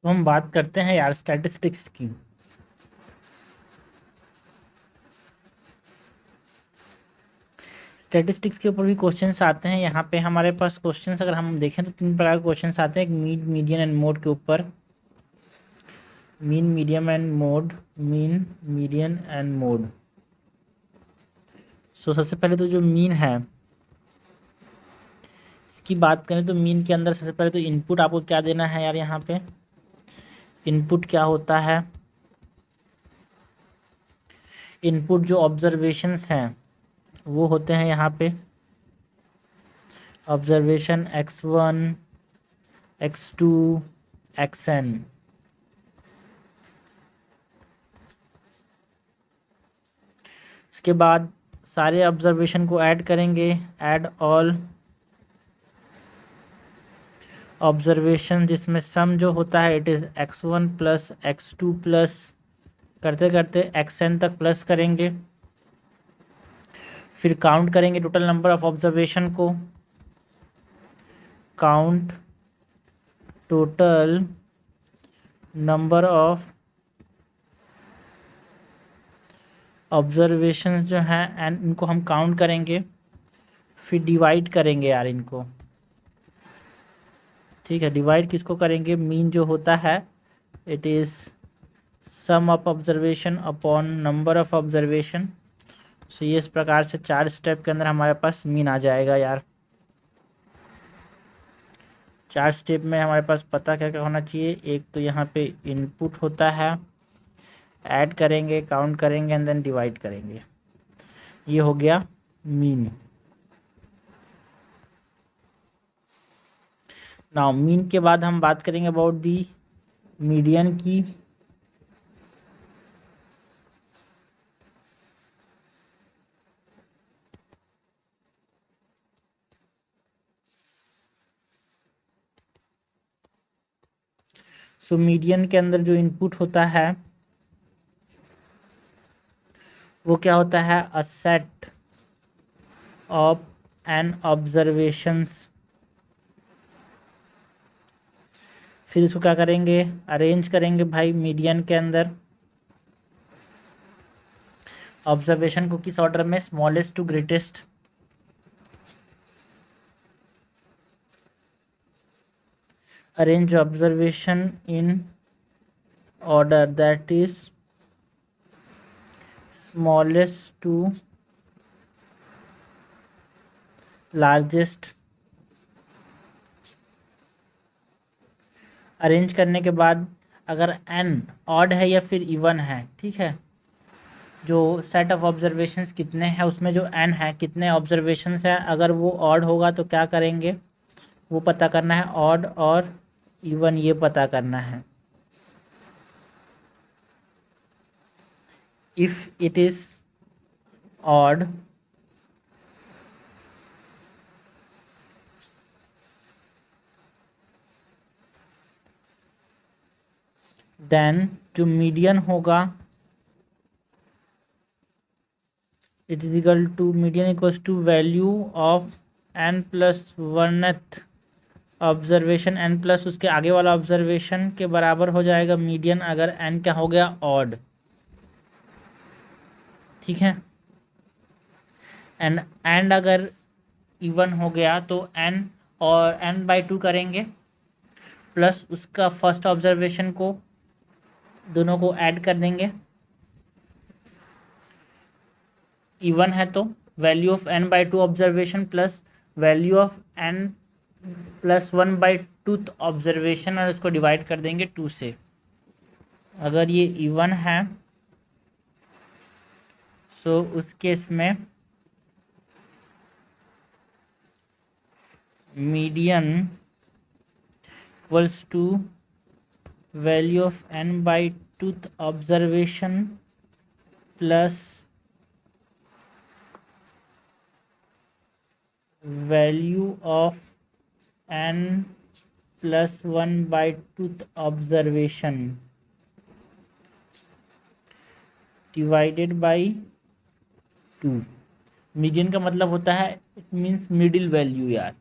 तो हम बात करते हैं यार स्टैटिस्टिक्स की। स्टैटिस्टिक्स के ऊपर भी क्वेश्चंस आते हैं। यहाँ पे हमारे पास क्वेश्चंस अगर हम देखें तो 3 प्रकार के क्वेश्चंस आते हैं। एक मीन, मीडियन एंड मोड के ऊपर। Mean, medium and mode. Mean, median and mode. So सबसे पहले तो जो मीन है इसकी बात करें तो मीन के अंदर सबसे पहले तो इनपुट आपको क्या देना है यार। यहाँ पे इनपुट क्या होता है? इनपुट जो ऑब्जर्वेशंस हैं वो होते हैं यहाँ पे ऑब्जर्वेशन x1, x2, xn। इसके बाद सारे ऑब्जर्वेशन को ऐड करेंगे। ऐड ऑल ऑब्जर्वेशन, जिसमें सम जो होता है it is x1 plus x2 plus करते करते xn तक प्लस करेंगे। फिर काउंट करेंगे टोटल नंबर ऑफ ऑब्जर्वेशन को। Count total number of observation जो हैं एंड इनको हम काउंट करेंगे। फिर डिवाइड करेंगे यार इनको। ठीक है, डिवाइड किसको करेंगे? मीन जो होता है it is sum of observation upon number of observation. So ये इस प्रकार से 4 स्टेप के अंदर हमारे पास मीन आ जाएगा यार। 4 स्टेप में हमारे पास पता क्या क्या होना चाहिए। एक तो यहाँ पे इनपुट होता है, ऐड करेंगे, काउंट करेंगे एंड देन डिवाइड करेंगे। ये हो गया मीन। नाउ मीन के बाद हम बात करेंगे अबाउट दी मीडियन की। सो मीडियन के अंदर जो इनपुट होता है वो क्या होता है? A set of an observations. फिर इसको क्या करेंगे? अरेंज करेंगे भाई मीडियन के अंदर। ऑब्जर्वेशन को किस ऑर्डर में? Smallest to greatest. Arrange observation in order that is smallest to largest. Arrange करने के बाद अगर n ऑड है या फिर इवन है, ठीक है, जो सेट ऑफ ऑब्जर्वेशंस कितने हैं उसमें जो n है कितने ऑब्जर्वेशंस हैं, अगर वो ऑड होगा तो क्या करेंगे? वो पता करना है। ऑड और इवन ये पता करना है। If it is odd then जो मीडियन होगा it is equal to median equals to value of n plus oneth observation. n plus उसके आगे वाला ऑब्जर्वेशन के बराबर हो जाएगा मीडियन, अगर n क्या हो गया? ऑड। ठीक है, एंड अगर इवन हो गया तो n और n/2 करेंगे प्लस उसका फर्स्ट ऑब्जर्वेशन को, दोनों को ऐड कर देंगे। इवन है तो value of n/2 observation plus value of n plus 1/2 observation, और उसको डिवाइड कर देंगे 2 से। अगर ये इवन है सो उस केस में median equals to value of n/2 observation plus value of n plus 1/2 observation divided by 2। Median का मतलब होता है इट मीन्स मिडिल वैल्यू यार।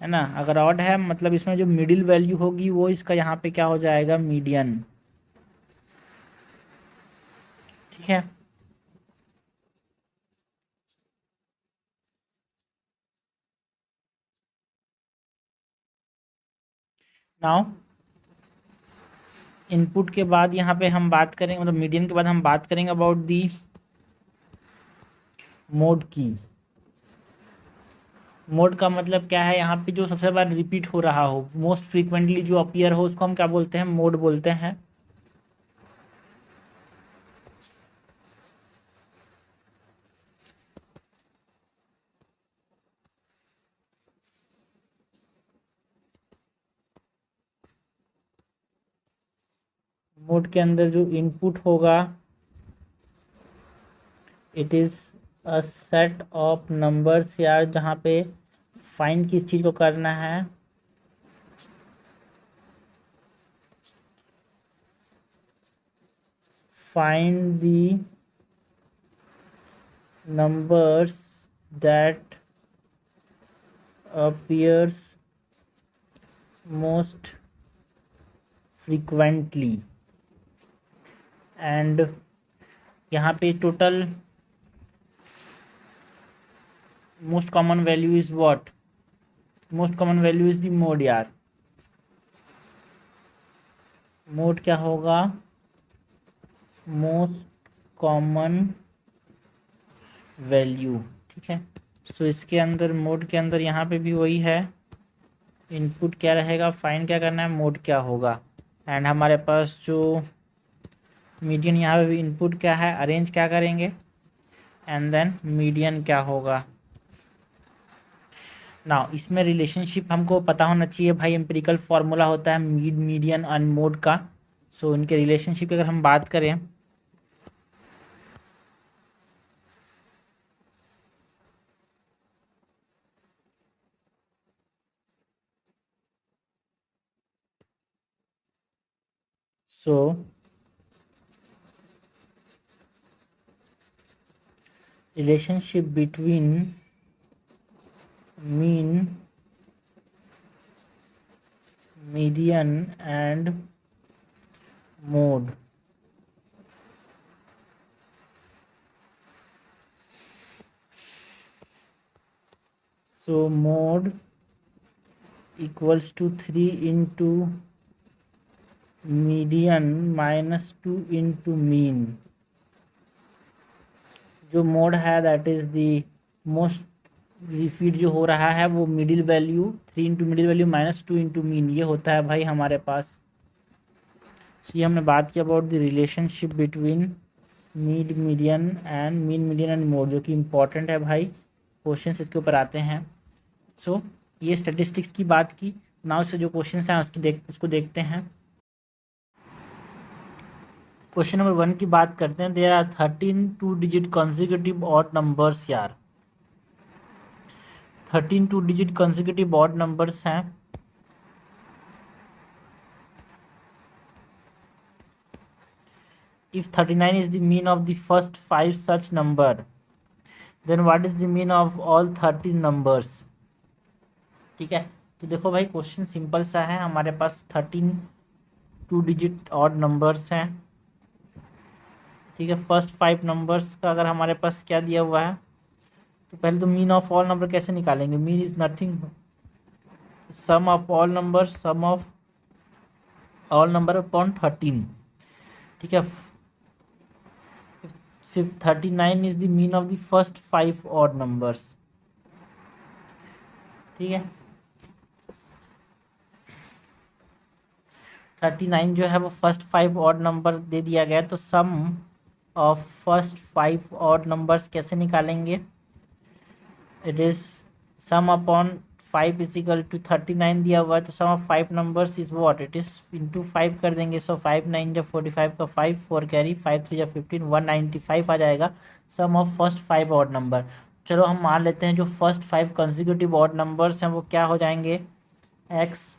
है ना। अगर ऑड है मतलब इसमें जो मिडिल वैल्यू होगी वो इसका यहाँ पे क्या हो जाएगा, मीडियन। ठीक है। नाउ इनपुट के बाद यहाँ पे हम बात करेंगे, मतलब मीडियन के बाद हम बात करेंगे अबाउट दी मोड की। मोड का मतलब क्या है, यहाँ पे जो सबसे बार रिपीट हो रहा हो, मोस्ट फ्रीक्वेंटली जो अपीयर हो, उसको हम क्या बोलते हैं, मोड बोलते हैं। मोड के अंदर जो इनपुट होगा, it is a set of numbers यार, जहाँ पे फाइंड किस चीज़ को करना है, find the numbers that appears most frequently, and यहाँ पे total most common value is what, most common value is the mode यार। मोड क्या होगा, मोस्ट कॉमन वैल्यू। ठीक है। सो इसके अंदर मोड के अंदर यहाँ पे भी वही है, इनपुट क्या रहेगा, फाइंड क्या करना है, मोड क्या होगा। एंड हमारे पास जो मीडियन, यहाँ पे भी इनपुट क्या है, अरेंज क्या करेंगे, एंड देन मीडियन क्या होगा। ना इसमें रिलेशनशिप हमको पता होना चाहिए भाई, एम्पिरिकल फार्मूला होता है मीडियन एंड मोड का। सो इनके रिलेशनशिप की अगर हम बात करें, so relationship between mean, median and mode. So mode equals to 3 into median minus 2 into mean. जो मोड है that is the most repeat जो हो रहा है वो middle value 3 into middle value minus 2 into mean, ये होता है भाई हमारे पास। ये हमने बात की about the relationship between median and median and mode, जो कि इम्पॉर्टेंट है भाई, क्वेश्चंस इसके ऊपर आते हैं। सो ये स्टैटिस्टिक्स की बात की। नाउ से जो क्वेश्चंस हैं उसको देखते हैं। क्वेश्चन नंबर 1 की बात करते हैं। There are 13 two digit consecutive odd numbers यार, 13 two digit consecutive odd numbers हैं। If 39 is the mean of the first 5 such number, then what is the mean of all 13 numbers? ठीक है। तो देखो भाई क्वेश्चन सिंपल सा है, हमारे पास 13 टू डिजिट ऑड नंबर्स हैं। ठीक है। फर्स्ट 5 नंबर्स का अगर हमारे पास क्या दिया हुआ है, तो पहले तो मीन ऑफ ऑल नंबर कैसे निकालेंगे, mean is nothing sum of all number, sum of all number upon 13। ठीक है। 39 is the mean of the first 5 odd numbers. ठीक है। 39 जो है वो फर्स्ट 5 ऑड नंबर दे दिया गया, तो sum of first 5 odd numbers कैसे निकालेंगे, it is sum upon 5 is equal to 39 दिया हुआ है, तो sum of 5 numbers is what, it is into 5 कर देंगे। सो 5 9 जब 45 का 5 4 कैरी 5 3 जब 15 195 आ जाएगा सम ऑफ फर्स्ट 5 ऑड नंबर। चलो हम मान लेते हैं जो फर्स्ट 5 कंसेक्यूटिव ऑड नंबर्स हैं वो क्या हो जाएंगे, एक्स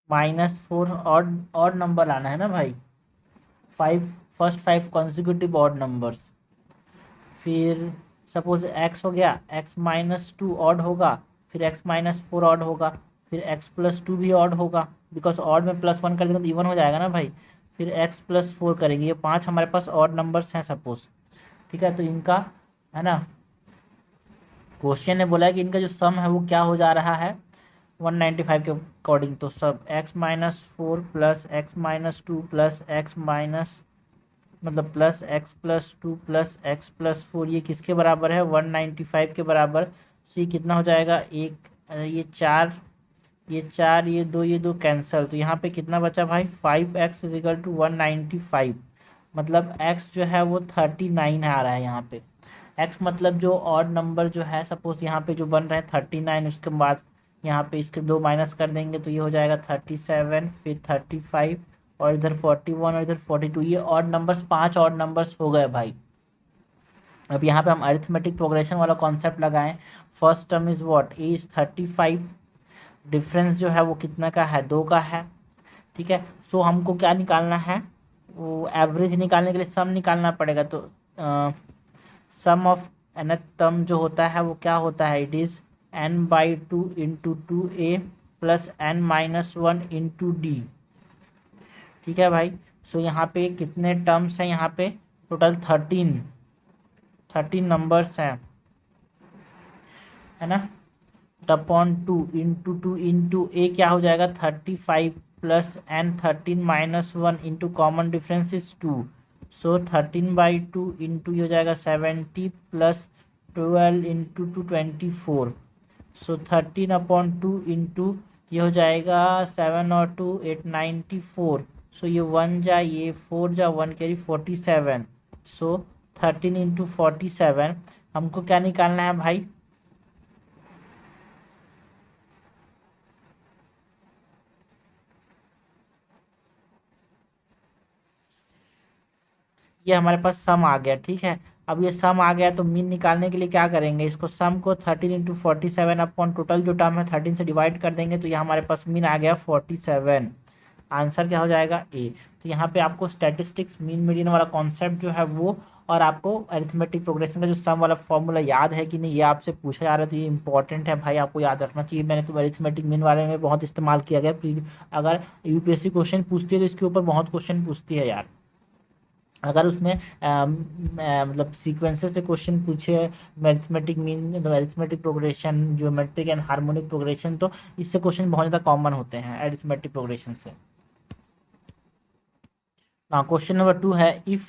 -4 ऑड नंबर आना है ना भाई, 5 फर्स्ट 5 कंसेक्यूटिव ऑड नंबर्स, फिर सपोज x हो गया, x-2 ऑड होगा, फिर x-4 ऑड होगा, फिर x+2 भी ऑड होगा, बिकॉज ऑड में +1 कर देंगे तो इवन हो जाएगा ना भाई। फिर x+4 करेंगे, ये 5 हमारे पास ऑड नंबर्स हैं सपोज, ठीक है। तो इनका है ना, क्वेश्चन ने बोला है कि इनका जो सम है वो क्या हो जा रहा है 195 के अकॉर्डिंग। तो सब x-4 plus x-2 plus x minus मतलब प्लस x+2 प्लस x+4 ये किसके बराबर है 195 के बराबर। तो ये कितना हो जाएगा, एक ये 4 ये 4 ये 2 कैंसल, तो यहाँ पे कितना बचा भाई 5x इजिकल टू 195। मतलब x जो है वो 39 आ रहा है यहाँ पे। x मतलब जो ऑड नंबर जो है सपोज यहाँ पे जो बन रहा है 39, उसके बाद यहाँ पे इसके 2 माइनस कर देंगे तो ये हो जाएगा 37, फिर 35 और इधर 41 और इधर 42। ये ऑड नंबर्स 5 ऑड नंबर्स हो गए भाई। अब यहाँ पे हम अरिथमेटिक प्रोग्रेशन वाला कॉन्सेप्ट लगाएं। First term is what, A is 35, difference जो है वो कितना का है 2 का है, ठीक है। सो हमको क्या निकालना है, वो एवरेज निकालने के लिए सम निकालना पड़ेगा। तो सम ऑफ nth टर्म जो होता है वो क्या होता है, it is n/2 into 2a plus n-1 into D, ठीक है भाई। सो यहाँ पे कितने टर्म्स हैं, यहाँ पे टोटल 13 नंबर्स हैं, है ना। अपॉन 2 इंटू ए क्या हो जाएगा 35 plus n13-1 into common difference is 2। So 13/2 into ये हो जाएगा 70 प्लस 12 इंटू 2 24। सो 13/2 इंटू ये हो जाएगा 7 और 2 8 94। सो ये 1 जा ये 4 जा 1 कैरी 47। सो 13 इंटू 47 हमको क्या निकालना है भाई, ये हमारे पास सम आ गया, ठीक है। अब ये सम आ गया तो मीन निकालने के लिए क्या करेंगे, इसको सम को 13 इंटू 47 अपॉन टोटल जो टर्म है 13 से डिवाइड कर देंगे तो ये हमारे पास मीन आ गया 47। आंसर क्या हो जाएगा ए। तो यहाँ पे आपको स्टैटिस्टिक्स मीन मीडियन वाला कॉन्सेप्ट जो है वो, और आपको अरिथमेटिक प्रोग्रेशन का जो सम वाला फॉर्मूला याद है कि नहीं, ये आपसे पूछा जा रहा है तो ये इंपॉर्टेंट है भाई, आपको याद रखना चाहिए। मैंने तो अरिथमेटिक मीन वाले में बहुत इस्तेमाल किया गया। अगर यूपीएससी क्वेश्चन पूछती है तो इसके ऊपर बहुत क्वेश्चन पूछती है यार। अगर उसने मतलब सीक्वेंसेस से क्वेश्चन पूछे, mathematic mean arithmetic progression geometric and harmonic progression, तो इससे क्वेश्चन बहुत ज़्यादा कॉमन होते हैं अरिथमेटिक प्रोग्रेशन से। क्वेश्चन नंबर 2 है, if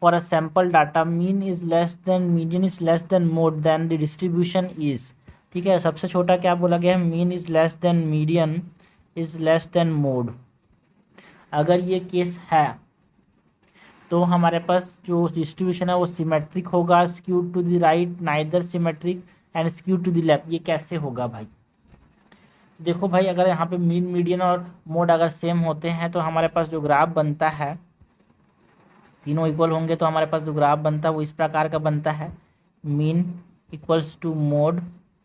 for a sample data mean is less than median is less than mode then the distribution is, ठीक है। सबसे छोटा क्या बोला गया है, mean is less than median is less than mode. अगर ये केस है तो हमारे पास जो डिस्ट्रीब्यूशन है वो सिमेट्रिक होगा, skewed to the right neither symmetric and skewed to the left. ये कैसे होगा भाई, देखो भाई, अगर यहाँ पे मीन मीडियन और मोड अगर सेम होते हैं तो हमारे पास जो ग्राफ बनता है, तीनों इक्वल होंगे तो हमारे पास जो ग्राफ बनता है वो इस प्रकार का बनता है, mean equals to mode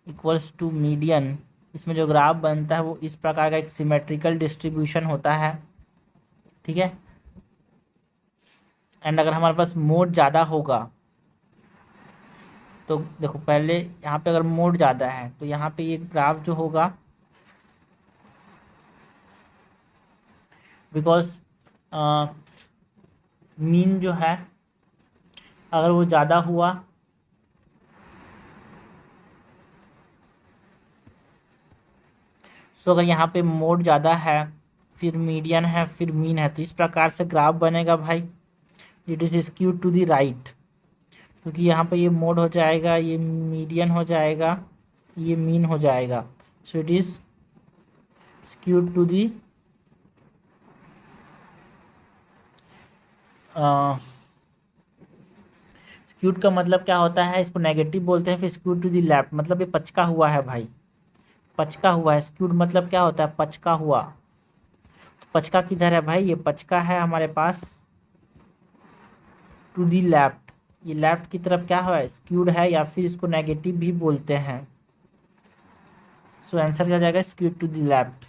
equals to median. इसमें जो ग्राफ बनता है वो इस प्रकार का एक सिमेट्रिकल डिस्ट्रीब्यूशन होता है, ठीक है। एंड अगर हमारे पास मोड ज़्यादा होगा तो देखो, पहले यहाँ पे अगर मोड ज़्यादा है तो यहाँ पे ये ग्राफ जो होगा, बिकॉज मीन जो है अगर वो ज़्यादा हुआ तो अगर यहाँ पे मोड ज़्यादा है फिर मीडियन है फिर मीन है तो इस प्रकार से ग्राफ बनेगा भाई, it is skewed to the right, क्योंकि यहाँ पे ये मोड हो जाएगा, ये मीडियन हो जाएगा, ये मीन हो जाएगा। So it is skewed to the skewed का मतलब क्या होता है, इसको नेगेटिव बोलते हैं। फिर स्क्यूड टू दी लेफ्ट मतलब ये पचका हुआ है भाई, पचका हुआ है। स्क्यूड मतलब क्या होता है, पचका हुआ। तो पचका किधर है भाई, ये पचका है हमारे पास टू दी लेफ्ट, ये लेफ्ट की तरफ क्या है स्क्यूड है, या फिर इसको नेगेटिव भी बोलते हैं। सो आंसर क्या जाएगा, स्क्यूड टू दी लेफ्ट।